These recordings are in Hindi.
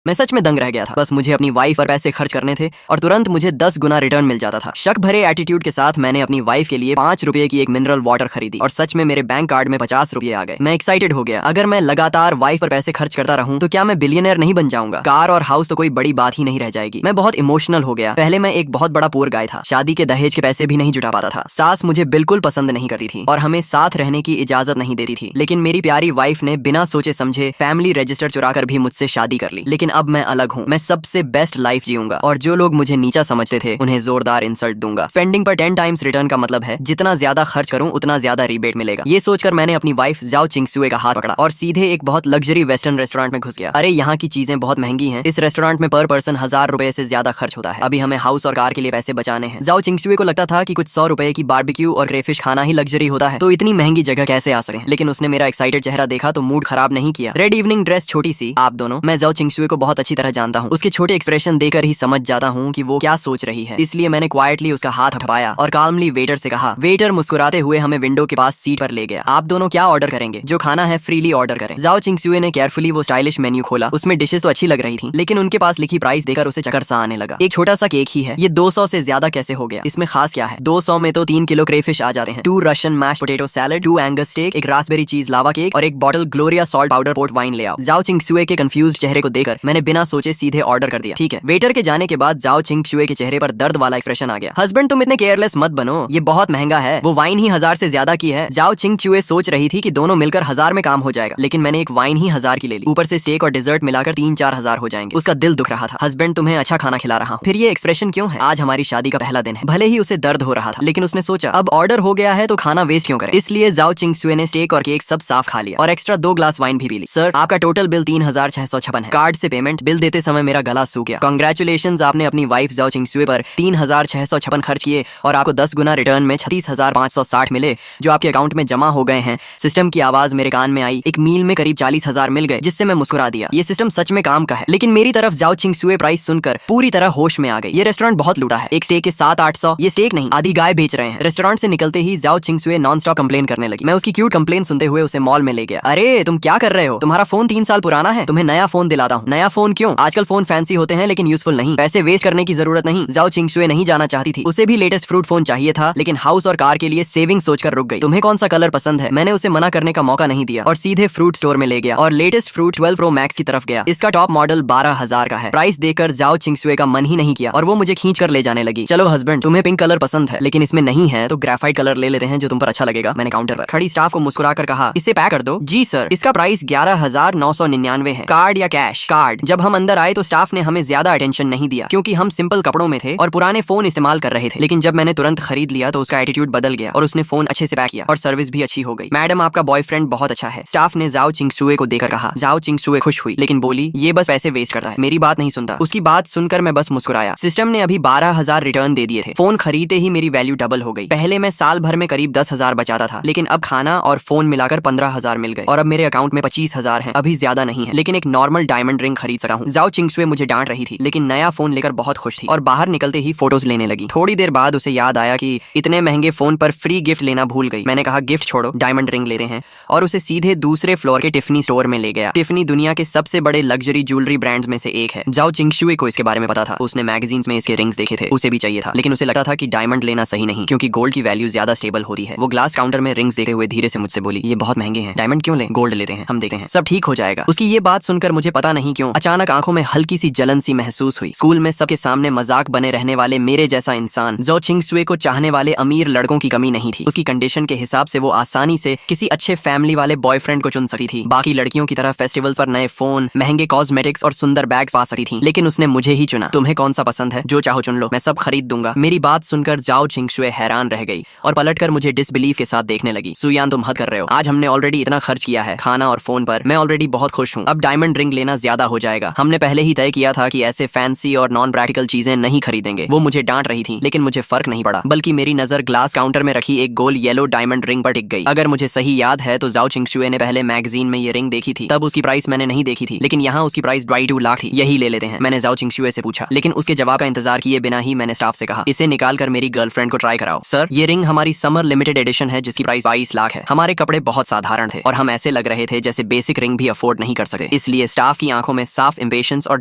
मैं सच में दंग रह गया था। बस मुझे अपनी वाइफ पर पैसे खर्च करने थे और तुरंत मुझे 10 गुना रिटर्न मिल जाता था। शक भरे एटीट्यूड के साथ मैंने अपनी वाइफ के लिए 5 रुपए की एक मिनरल वाटर खरीदी और सच में मेरे बैंक कार्ड में 50 रुपए आ गए। मैं एक्साइटेड हो गया। अगर मैं लगातार वाइफ पर पैसे खर्च करता रहूं तो क्या मैं बिलियनर नहीं बन जाऊंगा? कार और हाउस तो कोई बड़ी बात ही नहीं रह जाएगी। मैं बहुत इमोशनल हो गया। पहले मैं एक बहुत बड़ा पुअर गाय था। शादी के दहेज के पैसे भी नहीं जुटा पाता था। सास मुझे बिल्कुल पसंद नहीं करती थी और हमें साथ रहने की इजाजत नहीं देती थी। लेकिन मेरी प्यारी वाइफ ने बिना सोचे समझे फैमिली रजिस्टर चुरा कर भी मुझसे शादी कर ली। लेकिन अब मैं अलग हूँ। मैं सबसे बेस्ट लाइफ जीऊंगा और जो लोग मुझे नीचा समझते थे उन्हें जोरदार इंसल्ट दूंगा। स्पेंडिंग पर 10 टाइम्स रिटर्न का मतलब है जितना ज्यादा खर्च करूं उतना ज्यादा रिबेट मिलेगा। ये सोचकर मैंने अपनी वाइफ जाओ चिंगसुए का हाथ पकड़ा और सीधे एक बहुत लग्जरी वेस्टर्न रेस्टोरेंट में घुस गया। अरे यहाँ की चीजें बहुत महंगी हैं। इस रेस्टोरेंट में पर पर्सन 1000 रुपए से ज्यादा खर्च होता है। अभी हमें हाउस और कार के लिए पैसे बचाने हैं। जाओ चिंगसुए को लगता था कि कुछ 100 रुपए की बारबेक्यू और क्रेफिश खाना ही लग्जरी होता है, तो इतनी महंगी जगह कैसे आ सके। लेकिन उसने मेरा एक्साइटेड चेहरा देखा तो मूड खराब नहीं किया। रेड इवनिंग ड्रेस छोटी सी, आप दोनों। मैं जाओ चिंगसुए को बहुत अच्छी तरह जानता हूँ। उसके छोटे एक्सप्रेशन देकर ही समझ जाता हूँ कि वो क्या सोच रही है। इसलिए मैंने क्वाइटली उसका हाथ हटाया और काल्मली वेटर से कहा। वेटर मुस्कुराते हुए हमें विंडो के पास सीट पर ले गया। आप दोनों क्या ऑर्डर करेंगे? जो खाना है फ्रीली ऑर्डर करें। जाओ चिंगसुए ने केयरफुली वो स्टाइलिश मेन्यू खोला। उसमें डिशेस तो अच्छी लग रही थी लेकिन उनके पास लिखी प्राइस देकर उसे चक्कर सा आने लगा। एक छोटा सा केक ही है, ये 200 से ज्यादा कैसे हो गया? इसमें खास क्या है? 200 में तो 3 किलो क्रेफिश आ जाते हैं, 2 Russian mash potato salad, 2 Angus steak, एक रास्पबेरी चीज लावा केक और एक bottle Gloria salt powder port wine ले आओ। जाओ चिंगसुए के कंफ्यूज चेहरे को देखकर मैंने बिना सोचे सीधे ऑर्डर कर दिया। ठीक है। वेटर के जाने के बाद जाओ चिंगसुए के चेहरे पर दर्द वाला एक्सप्रेशन आ गया। हस्बैंड तुम इतने केयरलेस मत बनो, ये बहुत महंगा है। वो वाइन ही 1000 से ज्यादा की है। जाओ चिंगसुए सोच रही थी कि दोनों मिलकर 1000 में काम हो जाएगा, लेकिन मैंने एक वाइन ही 1000 की ले ली। ऊपर से स्टेक और डिजर्ट मिलाकर 3-4 हजार हो जाएंगे। उसका दिल दुख रहा था। हस्बैंड तुम्हें अच्छा खाना खिला रहा हूँ, फिर ये एक्सप्रेशन क्यों है? आज हमारी शादी का पहला दिन है। भले ही उसे दर्द हो रहा था लेकिन उसने सोचा अब ऑर्डर हो गया है तो खाना वेस्ट क्यों करें। इसलिए जाओ चिंगसुए ने स्टेक और केक सब साफ खा लिया और एक्स्ट्रा 2 ग्लास वाइन भी पी ली। सर आपका टोटल बिल 3656 है। कार्ड से पेमेंट। बिल देते समय मेरा गला सूख गया। कांग्रेचुलेशंस, आपने अपनी वाइफ जाओ चिंगसुए पर 3656 खर्च किए और आपको 10 गुना रिटर्न में 36,560 मिले जो आपके अकाउंट में जमा हो गए हैं। सिस्टम की आवाज मेरे कान में आई। एक मील में करीब 40,000 मिल गए जिससे मैं मुस्कुरा दिया। ये सिस्टम सच में काम का है। लेकिन मेरी तरफ जाओ चिंगसुए प्राइस सुनकर पूरी तरह होश में आ गई। ये रेस्टोरेंट बहुत लूटा है। एक स्टेक के 700-800। ये स्टेक नहीं, आधी गाय बेच रहे हैं। रेस्टोरेंट से निकलते ही जाओ चिंगसुए नॉन स्टॉप कंप्लेन करने लगी। मैं उसकी क्यूट कंप्लेन सुनते हुए उसे मॉल में ले गया। अरे तुम क्या कर रहे हो? तुम्हारा फोन 3 साल पुराना है, तुम्हें नया फोन दिलाता हूँ। नया फोन क्यों? आजकल फोन फैंसी होते हैं लेकिन यूजफुल नहीं। पैसे वेस्ट करने की जरूरत नहीं। जाओ चिंगसुए नहीं जाना चाहती थी। उसे भी लेटेस्ट फ्रूट फोन चाहिए था लेकिन हाउस और कार के लिए सेविंग सोचकर रुक गई। तुम्हें कौन सा कलर पसंद है? मैंने उसे मना करने का मौका नहीं दिया और सीधे फ्रूट स्टोर में ले गया और लेटेस्ट फ्रूट 12 प्रो मैक्स की तरफ गया। इसका टॉप मॉडल 12,000 का है। प्राइस देकर जाओ चिंगसुए का मन ही नहीं किया और वो मुझे खींच कर ले जाने लगी। चलो हस्बैंड, तुम्हें पिंक कलर पसंद है लेकिन इसमें नहीं है तो ग्रेफाइट कलर ले लेते हैं जो तुम पर अच्छा लगेगा। मैंने काउंटर पर खड़ी स्टाफ को मुस्कुराकर कहा, इसे पैक कर दो। जी सर। इसका प्राइस 11,999 है। कार्ड या कैश? कार्ड। जब हम अंदर आए तो स्टाफ ने हमें ज्यादा अटेंशन नहीं दिया क्योंकि हम सिंपल कपड़ों में थे और पुराने फोन इस्तेमाल कर रहे थे। लेकिन जब मैंने तुरंत खरीद लिया तो उसका एटीट्यूड बदल गया और उसने फोन अच्छे से पैक किया और सर्विस भी अच्छी हो गई। मैडम आपका बॉयफ्रेंड बहुत अच्छा है, स्टाफ ने जाओ चिंगसुए को देकर कहा। जाओ चिंगसुए खुश हुई लेकिन बोली, ये बस पैसे वेस्ट करता है, मेरी बात नहीं सुनता। उसकी बात सुनकर मैं बस मुस्कुराया। सिस्टम ने अभी 12,000 रिटर्न दे दिए थे। फोन खरीदते ही मेरी वैल्यू डबल हो गई। पहले मैं साल भर में करीब 10,000 बचाता था लेकिन अब खाना और फोन मिलाकर 15,000 मिल गए और अब मेरे अकाउंट में 25,000 है। अभी ज्यादा नहीं है लेकिन एक नॉर्मल डायमंड रिंग खरीद सकता हूँ। जाओ चिंगसुए मुझे डांट रही थी लेकिन नया फोन लेकर बहुत खुश थी और बाहर निकलते ही फोटोज लेने लगी। थोड़ी देर बाद उसे याद आया कि इतने महंगे फोन पर फ्री गिफ्ट लेना भूल गई। मैंने कहा गिफ्ट छोड़ो, डायमंड रिंग लेते हैं और उसे सीधे दूसरे फ्लोर के टिफनी स्टोर में ले गया। टिफनी दुनिया के सबसे बड़े लग्जरी ज्वेलरी ब्रांड्स में से एक है। जाओ चिंगसुए को इसके बारे में पता था। उसने मैगजीन्स में इसके रिंग्स देखे थे, उसे भी चाहिए था लेकिन उसे लगता था कि डायमंड लेना सही नहीं क्योंकि गोल्ड की वैल्यू ज्यादा स्टेबल होती है। वो ग्लास काउंटर में रिंग्स देखते हुए धीरे से मुझसे बोली, ये बहुत महंगे हैं, डायमंड क्यों लें? गोल्ड लेते हैं, हम देखते हैं, सब ठीक हो जाएगा। उसकी ये बात सुनकर मुझे पता नहीं क्यों अचानक आंखों में हल्की सी जलन सी महसूस हुई। स्कूल में सबके सामने मजाक बने रहने वाले मेरे जैसा इंसान जाओ चिंगसुए को चाहने वाले अमीर लड़कों की कमी नहीं थी। उसकी कंडीशन के हिसाब से वो आसानी से किसी अच्छे फैमिली वाले बॉयफ्रेंड को चुन सकती थी। बाकी लड़कियों की तरह फेस्टिवल्स पर नए फोन, महंगे कॉस्मेटिक्स और सुंदर बैग्स पा सकती थी लेकिन उसने मुझे ही चुना। तुम्हें कौन सा पसंद है? जो चाहो चुन लो, मैं सब खरीद दूंगा। मेरी बात सुनकर जाओ चिंगसुए हैरान रह गई और पलटकर मुझे डिसबिलीफ के साथ देखने लगी। सुयान तुम हद कर रहे हो, आज हमने ऑलरेडी इतना खर्च किया है खाना और फोन पर, मैं ऑलरेडी बहुत खुश हूँ। अब डायमंड रिंग लेना ज्यादा हो जाएगा। हमने पहले ही तय किया था कि ऐसे फैंसी और नॉन प्रैक्टिकल चीजें नहीं खरीदेंगे। वो मुझे डांट रही थी लेकिन मुझे फर्क नहीं पड़ा, बल्कि मेरी नजर ग्लास काउंटर में रखी एक गोल येलो डायमंड रिंग पर टिक गई। अगर मुझे सही याद है तो जाओ चिंगसुए ने पहले मैगजीन में ये रिंग देखी थी, तब उसकी प्राइस मैंने नहीं देखी थी लेकिन यहाँ उसकी प्राइस 2.5 लाख थी। यही ले लेते हैं, मैंने जाओ चिंगसुए से पूछा लेकिन उसके जवाब का इंतजार किए बिना ही मैंने स्टाफ से कहा, इसे निकाल कर मेरी गर्लफ्रेंड को ट्राई कराओ। सर ये रिंग हमारी समर लिमिटेड एडिशन है जिसकी प्राइस 22 लाख है। हमारे कपड़े बहुत साधारण थे और हम ऐसे लग रहे थे जैसे बेसिक रिंग भी अफोर्ड नहीं कर सकते, इसलिए स्टाफ की आंखों में साफ इम्पेशंस और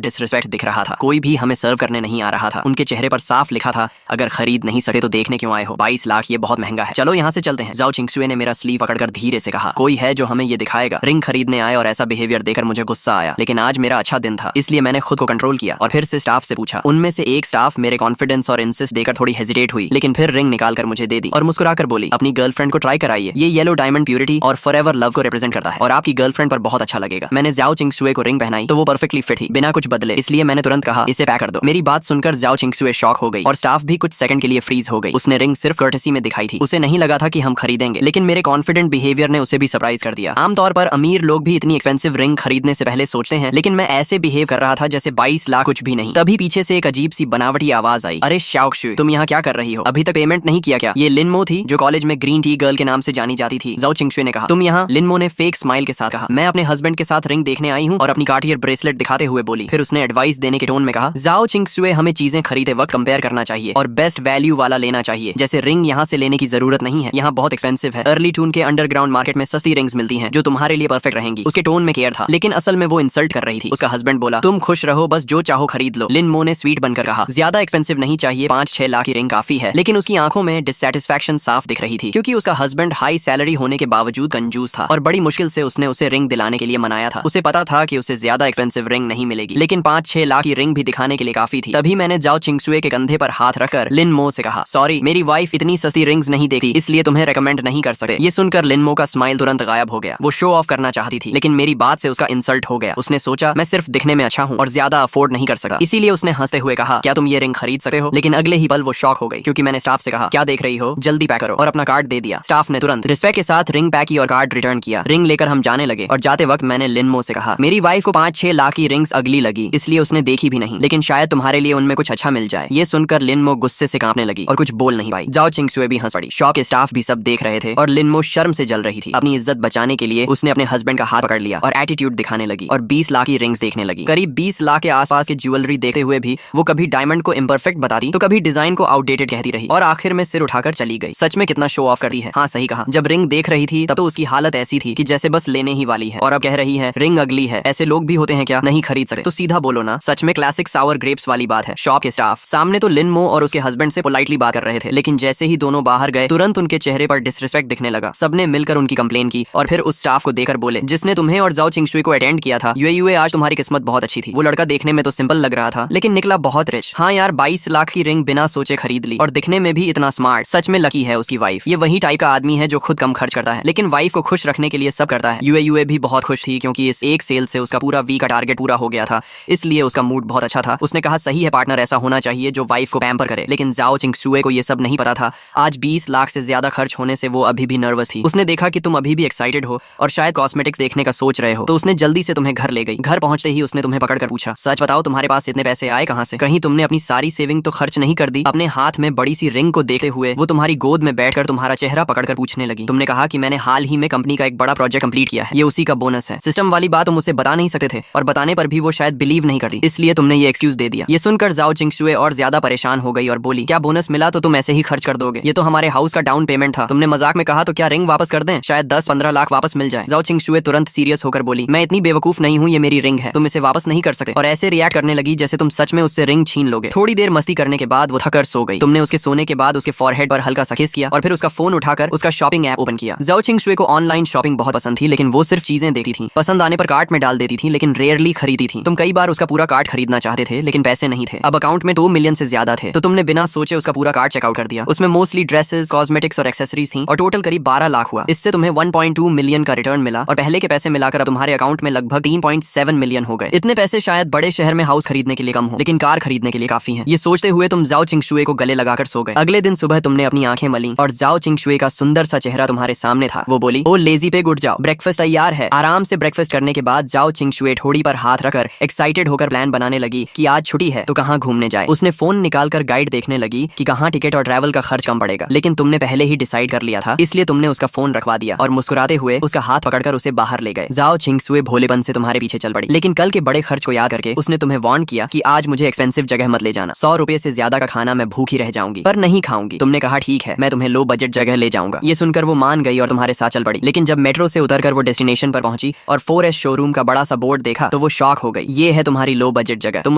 डिसरिस्पेक्ट दिख रहा था। कोई भी हमें सर्व करने नहीं आ रहा था। उनके चेहरे पर साफ लिखा था, अगर खरीद नहीं सके तो देखने क्यों आए हो, 22 लाख ये बहुत महंगा है, चलो यहाँ से चलते हैं। जाओ चिंगसुए ने मेरा स्लीव पकड़कर धीरे से कहा, कोई है जो हमें ये दिखाएगा। रिंग खरीदने आए और ऐसा बिहेवियर देखकर मुझे गुस्सा आया, लेकिन आज मेरा अच्छा दिन था इसलिए मैंने खुद को कंट्रोल किया और फिर से स्टाफ से पूछा। उनमें से एक स्टाफ मेरे कॉन्फिडेंस और इंसिस्ट देकर थोड़ी हेजिटेट हुई, लेकिन फिर रिंग निकाल कर मुझे दे दी और मुस्कुराकर बोली, अपनी गर्लफ्रेंड को ट्राई कराइए, ये येलो डायमंड प्योरिटी और फॉरएवर लव को रिप्रेजेंट करता है और आपकी गर्लफ्रेंड पर बहुत अच्छा लगेगा। मैंने जाओ चिंगसुए को रिंग पहनाई तो वो परफेक्टली फिट थी, बिना कुछ बदले, इसलिए मैंने तुरंत कहा, इसे पैक कर दो। मेरी बात सुनकर जाओ चिंगसुए शॉक हो गई और स्टाफ भी कुछ सेकंड के लिए फ्रीज हो गई। उसने रिंग सिर्फ कर्टेसी में दिखाई थी, उसे नहीं लगा था कि हम खरीदेंगे, लेकिन मेरे कॉन्फिडेंट बिहेवियर ने उसे भी सरप्राइज कर दिया। आमतौर पर अमीर लोग भी इतनी एक्सपेंसिव रिंग खरीदने से पहले सोचते हैं, लेकिन मैं ऐसे बिहेव कर रहा था जैसे 22 लाख कुछ भी नहीं। तभी पीछे से एक अजीब सी बनावटी आवाज आई, अरे शाओक्शुए, तुम यहाँ क्या कर रही हो, अभी तक पेमेंट नहीं किया क्या? ये लिनमो थी जो कॉलेज में ग्रीन टी गर्ल के नाम से जानी जाती थी। जाओ चिंगसुए ने कहा, तुम यहाँ? लिनमो ने फेक स्माइल के साथ कहा, मैं अपने हस्बैंड के साथ रिंग देखने आई हूँ और अपनी कार्टियर ब्रेसलेट दिखाते हुए बोली। फिर उसने एडवाइस देने के टोन में कहा, जाओ चिंगसुए, हमें चीजें खरीदे वक्त कंपेयर करना चाहिए और बेस्ट वैल्यू वाला लेना चाहिए। जैसे रिंग यहाँ से लेने की जरूरत नहीं है, यहाँ बहुत एक्सपेंसिव है। अर्ली टून के अंडरग्राउंड मार्केट में सस्ती रिंग्स मिलती हैं जो तुम्हारे लिए परफेक्ट रहेंगी। उसके टोन में केयर था, लेकिन असल में वो इंसल्ट कर रही थी। उसका हस्बैंड बोला, तुम खुश रहो, बस जो चाहो खरीद लो। लिनमो ने स्वीट बनकर कहा, ज्यादा एक्सपेंसिव नहीं चाहिए, 5-6 लाख की रिंग काफी है। लेकिन उसकी आंखों में डिससैटिस्फैक्शन साफ दिख रही थी, क्योंकि उसका हस्बैंड हाई सैलरी होने के बावजूद कंजूस था और बड़ी मुश्किल से उसने उसे रिंग दिलाने के लिए मनाया था। उसे पता था कि उसे ज्यादा एक्सपेंसिव रिंग नहीं मिलेगी, लेकिन 5-6 लाख की रिंग भी दिखाने के लिए काफी थी। तभी मैंने जाओ चिंगसुए के कंधे पर हाथ रखकर लिनमो से कहा, सॉरी, मेरी वाइफ इतनी सस्ती रिंग्स नहीं देखती, इसलिए तुम्हें रेकमेंड नहीं कर सकते। ये सुनकर लिनमो का स्माइल तुरंत गायब हो गया। वो शो ऑफ करना चाहती थी, लेकिन मेरी बात से उसका इंसल्ट हो गया। उसने सोचा मैं सिर्फ दिखने में अच्छा हूँ और ज्यादा अफोर्ड नहीं कर सकता, इसीलिए उसने हंसते हुए कहा, क्या तुम ये रिंग खरीद सकते हो? लेकिन अगले ही पल वो शॉक हो गई, क्योंकि मैंने स्टाफ से कहा, क्या देख रही हो, जल्दी पैक करो, और अपना कार्ड दे दिया। स्टाफ ने तुरंत रिस्पेक्ट के साथ रिंग पैक की और कार्ड रिटर्न किया। रिंग लेकर हम जाने लगे और जाते वक्त मैंने लिनमो से कहा, मेरी वाइफ को 5-6 लाख की रिंग्स अगली लगी, इसलिए उसने देखी भी नहीं, लेकिन शायद तुम्हारे लिए उनमें कुछ अच्छा मिल जाए। ये सुनकर लिनमो गुस्से से कांपने लगी और कुछ बोल नहीं पाई। जाओ चिंगसुए भी हंस पड़ी। शॉप के स्टाफ भी सब देख रहे थे और लिनमो शर्म से जल रही थी। अपनी इज्जत बचाने के लिए उसने अपने हस्बैंड का हाथ पकड़ लिया और एटीट्यूड दिखाने लगी और 20 लाख की रिंग्स देखने लगी। करीब 20 लाख के आसपास की ज्वेलरी देखते हुए भी वो कभी डायमंड को इम्परफेक्ट बताती तो कभी डिजाइन को आउटडेटेड कहती रही और आखिर में सिर उठाकर चली गई। सच में कितना शो ऑफ करती है। हाँ, सही कहा। जब रिंग देख रही थी तब तो उसकी हालत ऐसी थी कि जैसे बस लेने ही वाली है, और अब कह रही है रिंग अगली है। ऐसे लोग भी होते हैं क्या, नहीं खरीद सकते तो सीधा बोलो ना। सच में क्लासिक सावर ग्रेप्स वाली बात है। शॉप के स्टाफ सामने तो लिनमो और उसके हस्बैंड से पोलाइटली बात कर रहे थे, लेकिन जैसे ही दोनों बाहर गए तुरंत उनके चेहरे पर डिसरिस्पेक्ट दिखने लगा। सबने मिलकर उनकी कंप्लेन की और फिर उस स्टाफ को देकर बोले, जिसने तुम्हें और जाओ चिंगसुए को अटेंड किया था, यूए आज तुम्हारी किस्मत बहुत अच्छी थी। वो लड़का देखने में तो सिंपल लग रहा था, लेकिन निकला बहुत रिच। हाँ यार, 22 लाख की रिंग बिना सोचे खरीद ली और दिखने में भी इतना स्मार्ट। सच में लकी है उसकी वाइफ। ये वही टाइप का आदमी है जो खुद कम खर्च करता है, लेकिन वाइफ को खुश रखने के लिए सब करता है। यूए भी बहुत खुश थी, क्योंकि इस एक सेल से उसका पूरा वीक का टारगेट पूरा हो गया था, इसलिए उसका मूड बहुत अच्छा था। उसने कहा, सही है, पार्टनर ऐसा होना चाहिए जो वाइफ को पैम्पर करे। लेकिन जाओ चिंगसुए को ये सब नहीं पता था। आज 20 लाख से ज्यादा खर्च होने से वो अभी भी नर्वस थी। उसने देखा कि तुम अभी भी एक्साइटेड हो और शायद कॉस्मेटिक्स देखने का सोच रहे हो, तो उसने जल्दी से तुम्हें घर ले गई। घर पहुंचते ही उसने तुम्हें पकड़कर पूछा, सच बताओ तुम्हारे पास इतने पैसे आए कहां से? कहीं तुमने अपनी सारी सेविंग तो खर्च नहीं कर दी? अपने हाथ में बड़ी सी रिंग को देखते हुए वो तुम्हारी गोद में बैठकर तुम्हारा चेहरा पकड़कर पूछने लगी। तुमने कहा कि मैंने हाल ही में कंपनी का एक बड़ा प्रोजेक्ट कंप्लीट किया है, ये उसी का बोनस है। सिस्टम वाली बात तुम उसे बता नहीं सकते थे और बताने पर भी वो शायद बिलीव नहीं करती, इसलिए तुमने ये एक्सक्यूज दे दिया। ये सुनकर जाओ चिंगसुए और ज्यादा परेशान हो गई और बोली, क्या बोनस मिला तो तुम ऐसे ही खर्च कर दोगे? ये तो हमारे हाउस का डाउन पेमेंट था। तुमने मजाक में कहा तो क्या रिंग वापस कर दें? शायद 10-15 लाख वापस मिल जाए। जाओ चिंगसुए तुरंत सीरियस होकर बोली, मैं इतनी बेवकूफ नहीं हूँ, ये मेरी रिंग है, तुम इसे वापस नहीं कर सकते। और ऐसे रिएक्ट करने लगी जैसे तुम सच में उससे रिंग छीन लोगे। थोड़ी देर मस्ती करने के बाद वो थकर सो गई। तुमने उसके सोने के बाद उसके फॉरहेड पर हल्का सा किस किया और फिर उसका फोन उठाकर उसका शॉपिंग ऐप ओपन किया। जाओ चिंगसुए को ऑनलाइन शॉपिंग बहुत पसंद थी, लेकिन वो सिर्फ चीजें देखती थी, पसंद आने पर कार्ट में डाल देती थी, लेकिन रेयरली खरीदी थी। तुम कई बार उसका पूरा कार्ट खरीदना चाहते थे, लेकिन पैसे नहीं थे। अब अकाउंट में 2 मिलियन से ज्यादा थे, तो तुमने बिना सोचे उसका पूरा कार्ट चेकआउट कर दिया। उसमें मोस्टली ड्रेसेस, कॉस्मेटिक्स और एक्सेसरीज थी और टोटल करीब 12 लाख हुआ। इससे तुम्हें 1.2 मिलियन का रिटर्न मिला और पहले के पैसे मिलाकर अब तुम्हारे अकाउंट में लगभग 3.7 मिलियन हो गए। इतने पैसे शायद बड़े शहर में हाउस खरीदने के लिए कम हो, लेकिन कार खरीदने के लिए काफी है। ये सोचते हुए तुम जाओ चिंगसुए को गले लगाकर सो गए। अगले दिन सुबह तुमने अपनी आंखें मली और जाओ चिंगसुए का सुंदर सा चेहरा तुम्हारे सामने था। वो बोली, ओ लेजी पे उठ जाओ, ब्रेकफास्ट तैयार है। आराम से ब्रेकफास्ट करने के बाद जाओ चिंगसुए ठोड़ी पर हाथ रखकर एक्साइटेड होकर प्लान बनाने लगी कि आज छुट्टी है तो कहाँ घूमने जाए। उसने फोन निकालकर गाइड देखने लगी कि कहाँ टिकट और ट्रैवल का खर्च कम पड़ेगा, लेकिन तुमने पहले ही डिसाइड कर लिया था, इसलिए तुमने उसका फोन रखवा दिया और मुस्कुराते हुए उसका हाथ पकड़कर उसे बाहर ले गए। जाओ चिंगसुए भोलेपन से तुम्हारे पीछे चल पड़ी, लेकिन कल के बड़े खर्च को याद करके उसने तुम्हें वार्न किया कि आज मुझे एक्सपेंसिव जगह मत ले जाना, 100 रुपए से ज्यादा का खाना मैं भूखी रह जाऊंगी, पर नहीं खाऊंगी। तुमने कहा ठीक है, मैं तुम्हें लो बजट जगह ले जाऊंगा। ये सुनकर वो मान गई और तुम्हारे साथ चल पड़ी, लेकिन जब मेट्रो से उतरकर वो डेस्टिनेशन पर पहुंची और 4S शोरूम का बड़ा सा बोर्ड देखा तो वो शॉक हो गई। ये है तुम्हारी लो बजट जगह। तुम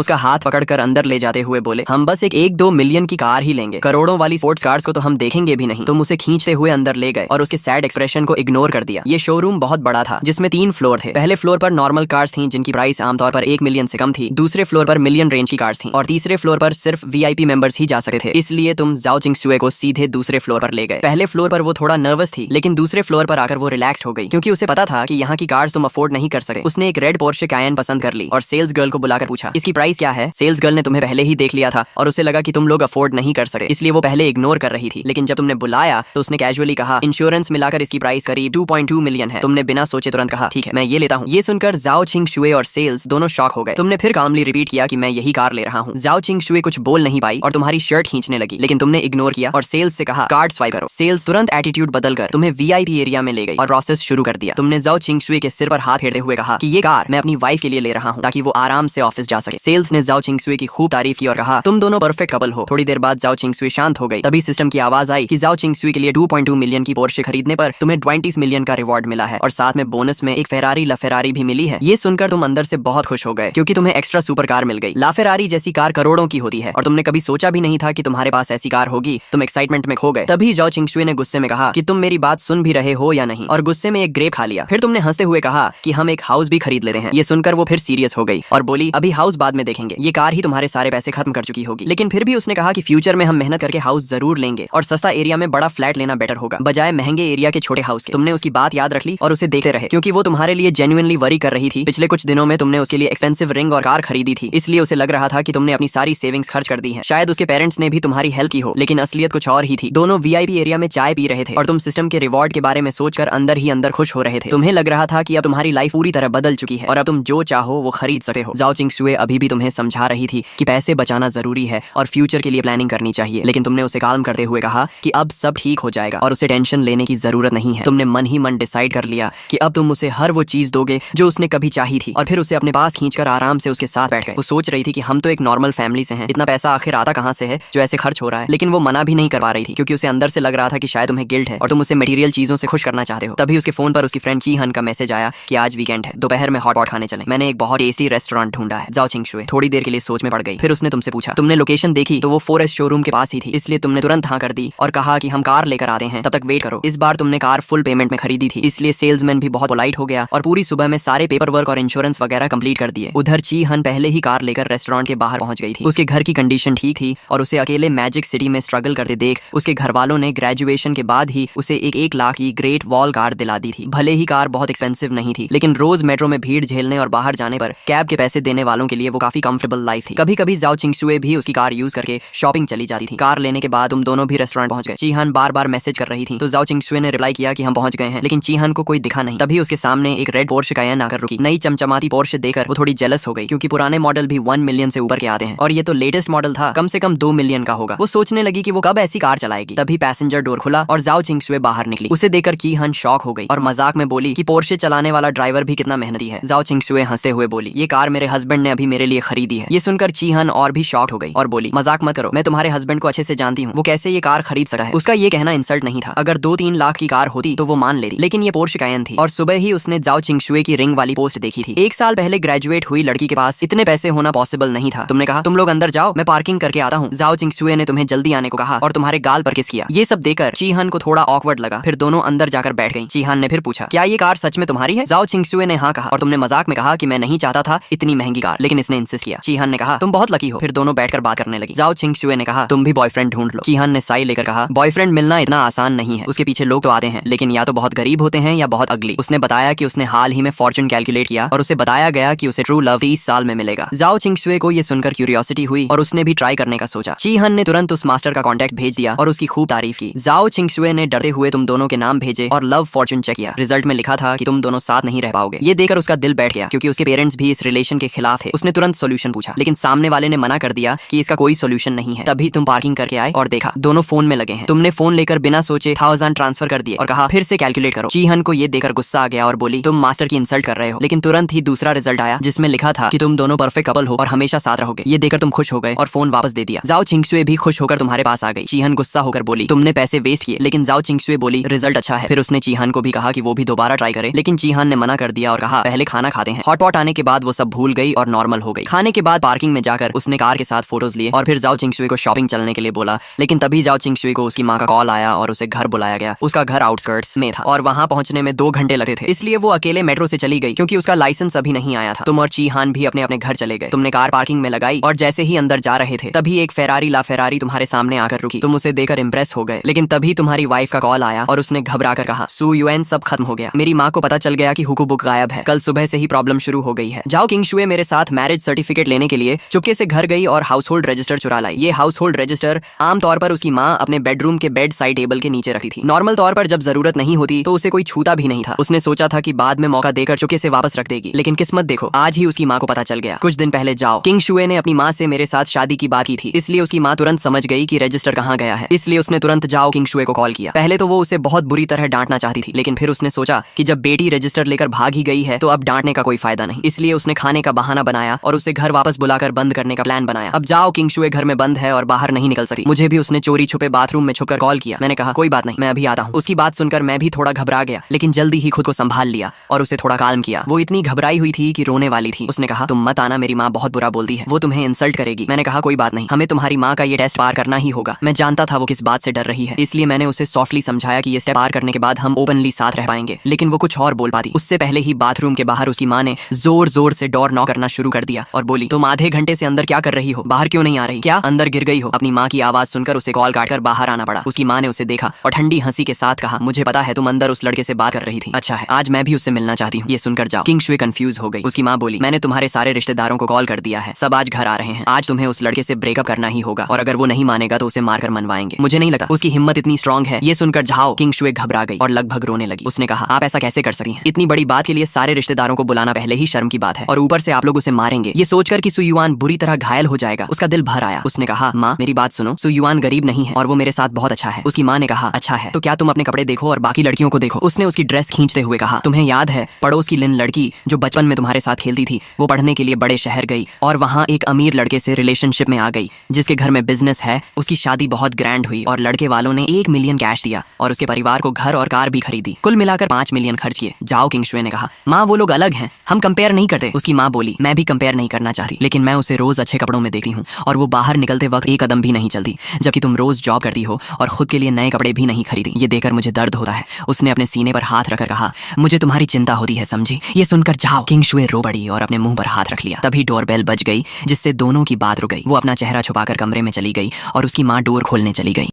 उसका हाथ पकड़कर अंदर ले जाते हुए बोले, हम बस एक 2 मिलियन की कार ही लेंगे, करोड़ों वाली स्पोर्ट्स कार्स को तो हम देखेंगे भी नहीं। तुम उसे खींचते हुए अंदर ले गए और उसके सैड एक्सप्रेशन को इग्नोर कर दिया। ये शोरूम बहुत बड़ा था जिसमें 3 फ्लोर थे। पहले फ्लोर पर नॉर्मल कार्स थी जिनकी प्राइस आमतौर पर 1 मिलियन से कम थी। दूसरे फ्लोर पर मिलियन रेंज की कार्स थी और तीसरे फ्लोर पर सिर्फ वीआईपी मेंबर्स ही जा सकते थे। इसलिए तुम जाओ चिंगसुए को सीधे दूसरे फ्लोर पर ले गए। पहले फ्लोर पर वो थोड़ा नर्वस थी, लेकिन दूसरे फ्लोर पर आकर वो रिलैक्स हो गई क्योंकि उसे पता था कि यहाँ की कार्स तुम अफोर्ड नहीं कर सकते। उसने एक रेड पोर्शे कायन पसंद कर ली और सेल्स गर्ल को बुलाकर पूछा, इसकी प्राइस क्या है? सेल्स गर्ल ने तुम्हें पहले ही देख लिया था और उसे लगा कि तुम लोग अफोर्ड नहीं कर सकते, इसलिए वो पहले इग्नोर कर रही थी। लेकिन जब तुमने बुलाया तो उसने कैजुअली कहा, इंश्योरेंस मिलाकर इसकी प्राइस करीब 2.2 मिलियन है। तुमने बिना सोचे तुरंत कहा, ठीक है मैं ये लेता हूँ। ये सुनकर जाओ चिंगसुए और सेल्स दोनों शॉक हो गए। तुमने फिर कामली रिपीट किया कि मैं यही कार ले रहा हूँ। जाओ चिंगसुए कुछ बोल नहीं पाई और तुम्हारी शर्ट खींचने लगी, लेकिन तुमने इग्नोर किया और सेल्स से कहा, कार्ड स्वाइप करो। सेल्स तुरंत एटीट्यूड बदलकर तुम्हें वीआईपी एरिया में ले गई और प्रोसेस शुरू कर दिया। तुमने जाओ चिंगसुए के सिर पर हाथ फेरते हुए कहा कि ये कार मैं अपनी वाइफ के लिए ले रहा हूँ ताकि वो आराम से ऑफिस जा सके। सेल्स ने जाओ चिंगसुए की खूब तारीफ की और कहा, तुम दोनों परफेक्ट कपल हो। थोड़ी देर बाद जाओ चिंगसुए शांत हो गई। तभी सिस्टम की आवाज आई कि जाओ चिंगसुए के लिए 2.2 मिलियन की पोर्शे खरीदने पर तुम्हें 20 मिलियन का रिवॉर्ड मिला है और साथ में बोनस में एक फेरारी लाफेरारी भी मिली है। ये सुनकर तुम अंदर से बहुत खुश हो गए क्योंकि तुम्हें एक्स्ट्रा सुपर कार मिल गई। लाफेरारी जैसी कार करोड़ों की होती है और तुमने कभी सोचा भी नहीं था कि तुम्हारे पास ऐसी कार होगी। तुम एक्साइटमेंट में खो गए। तभी जाओ चिंगसुए ने गुस्से में कहा कि तुम मेरी बात सुन भी रहे हो या नहीं, और गुस्से में एक ग्रेप खा लिया। फिर तुमने हंसते हुए कहा कि हम एक हाउस भी खरीद लेते हैं। ये सुनकर वो फिर सीरियस हो गई और बोली, अभी हाउस बाद में देखेंगे, ये कार ही तुम्हारे सारे पैसे खत्म कर चुकी होगी। लेकिन फिर भी उसने कहा कि फ्यूचर में हम मेहनत करके हाउस जरूर लेंगे और सस्ता एरिया में बड़ा फ्लैट लेना बेटर होगा बजाय महंगे एरिया के छोटे हाउस के। तुमने उसकी बात याद रख ली और उसे देखते रहे क्योंकि वो तुम्हारे लिए जेन्युइनली वरी कर रही थी। पिछले कुछ दिनों में तुमने उसके लिए एक्सपेंसिव रिंग और कार खरीदी थी, इसलिए उसे लग रहा था कि तुमने अपनी सारी सेविंग्स खर्च कर दी है। शायद उसके पेरेंट्स ने भी तुम्हारी हेल्प की हो, लेकिन असलियत कुछ और ही थी। दोनों वीआईपी एरिया में चाय पी रहे थे और तुम सिस्टम के रिवॉर्ड के बारे में सोचकर अंदर ही अंदर खुश हो रहे थे। तुम्हें लग रहा था कि अब तुम्हारी लाइफ पूरी तरह बदल चुकी है और अब तुम जो चाहो वो खरीद सकते हो। जाओ चिंगसुए अभी भी तुम्हें समझा रही थी कि पैसे बचाना जरूरी है और फ्यूचर के लिए प्लानिंग करनी चाहिए, लेकिन तुमने उसे काल्म करते हुए कहा कि अब सब ठीक हो जाएगा और उसे टेंशन लेने की जरूरत नहीं है। तुमने मन ही मन डिसाइड कर लिया कि अब तुम उसे हर वो चीज दोगे जो उसने कभी चाही थी और फिर उसे अपने पास खींचकर आराम से उसके साथ बैठ गए। वो सोच रही थी कि हम तो एक नॉर्मल फैमिली से हैं, इतना पैसा आखिर आता कहाँ से है जो ऐसे खर्च हो रहा है। लेकिन वो मना भी नहीं कर पा रही थी क्योंकि उसे अंदर से लग रहा था कि शायद तुम्हें गिल्ट है और तुम उसे मटेरियल चीजों से खुश करना चाहते हो। तभी उसके फोन पर उसकी फ्रेंड की हन का मैसेज आया कि आज वीकेंड है, दोपहर में हॉट पॉट खाने चलें। मैंने एक बहुत टेस्टी रेस्टोरेंट ढूंढा है। जाओ चिंगसुए थोड़ी देर के लिए सोच में पड़ गई। फिर उसने तुमसे पूछा, तुमने लोकेशन देखी तो वो 4S शोरूम के पास ही थी, इसलिए तुमने तुरंत हाँ कर दी और कहा कि हम कार लेकर आते हैं, तब तक वेट करो। इस बार तुमने कार फुल पेमेंट में खरीदी थी, इसलिए सेल्समैन भी बहुत पोलाइट हो गया और पूरी सुबह में सारे पेपर वर्क और इंश्योरेंस वगैरह कंप्लीट कर दिए। उधर ची हन पहले ही कार लेकर रेस्टोरेंट के बाहर पहुंच गई थी। उसके घर की कंडीशन ठीक थी और उसे अकेले मैजिक सिटी में स्ट्रगल करते देख उसके घर वालों ने ग्रेजुएशन के बाद ही उसे एक 1 लाख की ग्रेट वॉल कार दिला दी थी। भले ही कार बहुत एक्सपेंसिव नहीं थी, लेकिन रोज मेट्रो में भीड़ झेलने और बाहर जाने पर कैब के पैसे देने वालों के लिए वो काफी कंफर्टेबल लाइफ थी। कभी कभी जाओ चिंगसुए भी उसकी कार यूज करके शॉपिंग चली जाती थी। कार लेने के बाद तुम दोनों भी रेस्टोरेंट पहुंच गए। चीहान बार बार मैसेज कर रही थी तो जाओ चिंगसुए ने रिप्लाई किया कि हम पहुंच गए हैं, लेकिन चीहान को कोई दिखा नहीं। तभी उसके सामने एक रेड पोर्शे कायन आकर रुकी। नई चमचमाती पोर्शे देखकर वो थोड़ी जेलस हो गई क्योंकि पुराने मॉडल भी 1 मिलियन से ऊपर के आते हैं और ये तो लेटेस्ट मॉडल था, कम से कम 2 मिलियन का होगा। वो सोचने लगी कि वो कब ऐसी कार चलाएगी। तभी पैसेंजर डोर खुला और जाओ चिंगसुए बाहर निकली। उसे देखकर चीहान शॉक हो गई और मजाक में बोली कि पोर्शे चलाने वाला ड्राइवर भी कितना मेहनती है। जाओ चिंगसुए हंसते हुए बोली, ये कार मेरे हस्बैंड ने अभी मेरे लिए खरीदी है। ये सुनकर चीहान और भी शॉक हो गई और बोली, मजाक मत करो, मैं तुम्हारे हस्बैंड को अच्छे से जानती हूँ, वो कैसे ये कार खरीद सकता है। उसका ये कहना इंसल्ट नहीं था। अगर 2-3 लाख की कार होती तो वो मान लेती, लेकिन ये पोर्शे कायन थी। और सुबह ही उसने जाओ चिंगसुए की रिंग वाली पोस्ट देखी थी। 1 साल पहले ग्रेजुएट हुई लड़की के पास इतने पैसे होना पॉसिबल नहीं था। तुमने कहा, तुम लोग अंदर जाओ, मैं पार्किंग करके आता हूँ। जाओ चिंगसुए ने तुम्हें जल्दी आने को कहा और तुम्हारे गाल पर किस किया। ये सब देखकर चीहान को थोड़ा ऑकवर्ड लगा। फिर दोनों अंदर जाकर बैठ गई। चीहान ने फिर पूछा, क्या ये कार सच में तुम्हारी है? जाओ चिंगसुए ने हाँ कहा और तुमने मजाक में कहा कि मैं नहीं चाहता था इतनी महंगी कार, लेकिन इसने इंसिस्ट किया। चीहान ने कहा, तुम बहुत लकी हो। फिर दोनों बैठकर बात करने लगी। जाओ चिंगसुए ने कहा, तुम भी बॉयफ्रेंड ढूंढ लो। चीहान ने साई लेकर कहा, बॉयफ्रेंड मिलना इतना आसान नहीं है, उसके पीछे लोग तो आते हैं, लेकिन या तो बहुत गरीब होते हैं या बहुत अगली। उसने बताया कि उसने हाल ही में फॉर्चून कैलकुलेट किया और उसे बताया गया कि उसे ट्रू लव 30 साल में मिलेगा। जाओ चिंगसुए को ये सुनकर क्यूरियोसिटी हुई और उसने भी ट्राई करने का सोचा। चीहान ने तुरंत उस मास्टर का कॉन्टैक्ट भेज दिया और उसकी खूब तारीफ की। जाओ चिंगसुए ने डरते हुए तुम दोनों के नाम भेजे और लव फॉर्चून चेक किया। रिजल्ट में लिखा था कि तुम दोनों साथ नहीं रह पाओगे। ये देखकर उसका दिल बैठ गया क्योंकि उसके पेरेंट्स भी इस रिलेशन के खिलाफ थे। उसने तुरंत सोल्यूशन पूछा, लेकिन सामने वाले ने मना कर दिया कि इसका कोई सोल्यूशन नहीं है। तभी तुम पार्किंग करके आए और देखा दोनों फोन में लगे हैं। तुमने फोन लेकर बिना सोचे 1000 ट्रांसफर कर दिए और कहा, फिर से कैलकुलेट करो। चीहन को ये देखकर गुस्सा आ गया और बोली, तुम मास्टर की इंसल्ट कर रहे हो। लेकिन तुरंत ही दूसरा रिजल्ट आया जिसमें लिखा था कि तुम दोनों परफेक्ट कपल हो और हमेशा साथ रहोगे। ये देखकर तुम खुश हो गए और फोन वापस दे दिया। जाओ चिंगसुए भी खुश होकर तुम्हारे पास आ गई। चीहन गुस्सा होकर बोली, तुमने पैसे वेस्ट किए। लेकिन जाओ चिंगसुए बोली, रिजल्ट अच्छा है। फिर उसने चीहन को भी कहा कि वो भी दोबारा ट्राई करे, लेकिन चीहन ने मना कर दिया और कहा, पहले खाना खाते हैं। हॉटपॉट आने के बाद वो सब भूल गई और नॉर्मल हो गई। खाने के बाद पार्किंग में जाकर उसने कार के साथ फोटोज लिए और फिर जाओ चिंगशुई को शॉपिंग चलने के लिए बोला, लेकिन तभी जाओ चिंगशुई को उसकी माँ का कॉल आया और उसे घर बुलाया गया। उसका घर आउटस्कर्ट्स में था और वहां पहुंचने में 2 घंटे लगे थे, इसलिए वो अकेले मेट्रो से चली गई क्योंकि उसका लाइसेंस अभी नहीं आया था। तुम और चीहान भी अपने अपने घर चले गए। तुमने कार पार्किंग में लगाई और जैसे ही अंदर जा रहे थे तभी एक फेरारी ला फेरारी तुम्हारे सामने आकर रुकी। तुम उसे देखकर इंप्रेस हो गए, लेकिन तभी तुम्हारी वाइफ का कॉल आया और उसने घबरा कर कहा, सू यूएन सब खत्म हो गया। मेरी माँ को पता चल गया कि हुकूबुक गायब है। कल सुबह से ही प्रॉब्लम शुरू हो गई है। जाओ किंगशुए मेरे साथ मैरिज सर्टिफिकेट लेने के लिए चुपके से घर गई और हाउस होल्ड रजिस्टर चुरा लाई। ये हाउस होल्ड रजिस्टर आमतौर पर उसकी माँ अपने बेडरूम के बेड साइड टेबल के नीचे रखती थी। नॉर्मल तौर पर जब जरूरत नहीं होती तो उसे कोई छूता भी नहीं था। उसने सोचा था कि बाद में मौका देकर चुपके से वापस रख देगी, लेकिन किस्मत देखो, आज ही उसकी माँ को पता चल गया। कुछ दिन पहले जाओ किंगशुए ने अपनी माँ से मेरे साथ शादी की बात की थी, इसलिए उसकी माँ तुरंत समझ गई कि रजिस्टर कहाँ गया है, इसलिए उसने तुरंत जाओ किंगशुए को कॉल किया। पहले तो वो उसे बहुत बुरी तरह डांटना चाहती थी, लेकिन फिर उसने सोचा कि जब बेटी रजिस्टर लेकर भाग ही गई है तो अब डांटने का कोई फायदा नहीं, इसलिए उसने खाने का बहाना बनाया और उसे घर वापस बुलाकर बंद करने का प्लान बनाया। अब जाओ किंगशुए घर में बंद है और बाहर नहीं निकल सकती। मुझे भी उसने चोरी छुपे बाथरूम में छुपकर कॉल किया। मैंने कहा कोई बात नहीं, मैं अभी आता हूँ। उसकी बात सुनकर मैं भी थोड़ा घबरा गया, लेकिन जल्दी ही खुद को संभाल लिया और उसे थोड़ा काल्म किया। वो इतनी घबराई हुई थी कि रोने वाली थी। उसने कहा तुम मत आना, मेरी माँ बहुत बुरा बोलती है, वो तुम्हें इंसल्ट करेगी। मैंने कहा कोई बात नहीं, हमें तुम्हारी माँ का ये टेस्ट पार करना ही होगा। मैं जानता था वो किस बात से डर रही है, इसलिए मैंने उसे सॉफ्टली समझाया कि ये स्टेप पार करने के बाद हम ओपनली साथ रह पाएंगे, लेकिन वो कुछ और बोल पाती। उससे पहले ही बाथरूम के बाहर उसकी माँ ने जोर जोर से डोर नॉक करना शुरू कर दिया और बोली, तुम आधे घंटे से अंदर क्या कर रही हो, बाहर क्यों नहीं आ रही, क्या अंदर गिर गई हो? अपनी माँ की आवाज सुनकर उसे कॉल काटकर बाहर आना पड़ा। उसकी माँ ने उसे देखा और ठंडी हंसी के साथ कहा, मुझे पता है तुम अंदर उस लड़के से बात कर रही थी। अच्छा है, आज मैं भी उससे मिलना चाहती हूँ। ये सुनकर जाओ किंगशुए कंफ्यूज हो गई। उसकी माँ बोली, मैंने तुम्हारे सारे रिश्तेदारों को कॉल कर दिया है, सब आज घर आ रहे हैं। आज तुम्हें उस लड़के से ब्रेकअप करना ही होगा और अगर वो नहीं मानेगा तो उसे मारकर मनवाएंगे। मुझे नहीं लगता उसकी हिम्मत इतनी स्ट्रांग है। ये सुनकर जाओ किंगशुए घबरा गई और लगभग रोने लगी। उसने कहा, आप ऐसा कैसे कर सकती हैं? इतनी बड़ी बात के लिए सारे रिश्तेदारों को बुलाना पहले ही शर्म की बात है और ऊपर से आप लोग उसे मारेंगे। ये सोचकर कि सुयुआन बुरी तरह घायल हो जाएगा उसका दिल भर आया। उसने कहा, माँ मेरी बात सुनो, सुयुआन गरीब नहीं है और वो मेरे साथ बहुत अच्छा है। उसकी माँ ने कहा, अच्छा है तो क्या तुम अपने कपड़े देखो और बाकी लड़कियों को देखो। उसने उसकी ड्रेस खींचते हुए कहा, तुम्हें याद है पड़ोस की लिन लड़की जो बचपन में तुम्हारे साथ खेलती थी, वो पढ़ने के लिए बड़े शहर गई और वहाँ एक अमीर लड़के से रिलेशनशिप में आ गई जिसके घर में बिजनेस है। उसकी शादी बहुत ग्रैंड हुई और लड़के वालों ने 1 मिलियन कैश दिया और उसके परिवार को घर और कार भी खरीदी। कुल मिलाकर 5 मिलियन खर्च किए। जाओ किंगशुए ने कहा, माँ वो लोग अलग हैं, हम कंपेयर नहीं करते। उसकी माँ बोली, मैं भी कंपेयर नहीं करना चाहती, लेकिन मैं उसे रोज अच्छे कपड़ों में देखती हूँ और वो बाहर निकलते वक्त एक कदम भी नहीं चलती, जबकि तुम रोज जॉब करती हो और खुद के लिए नए कपड़े भी नहीं खरीदी। ये देखकर मुझे दर्द होता है। उसने अपने सीने पर हाथ रखकर कहा, मुझे तुम्हारी चिंता होती है, समझी? ये सुनकर जाओ किंगशुए रो पड़ी और अपने मुंह पर हाथ रख लिया। तभी डोरबेल बज गई जिससे दोनों की बात रुक गई। वो अपना चेहरा छुपाकर कमरे में चली गई और उसकी माँ डोर खोलने चली गई।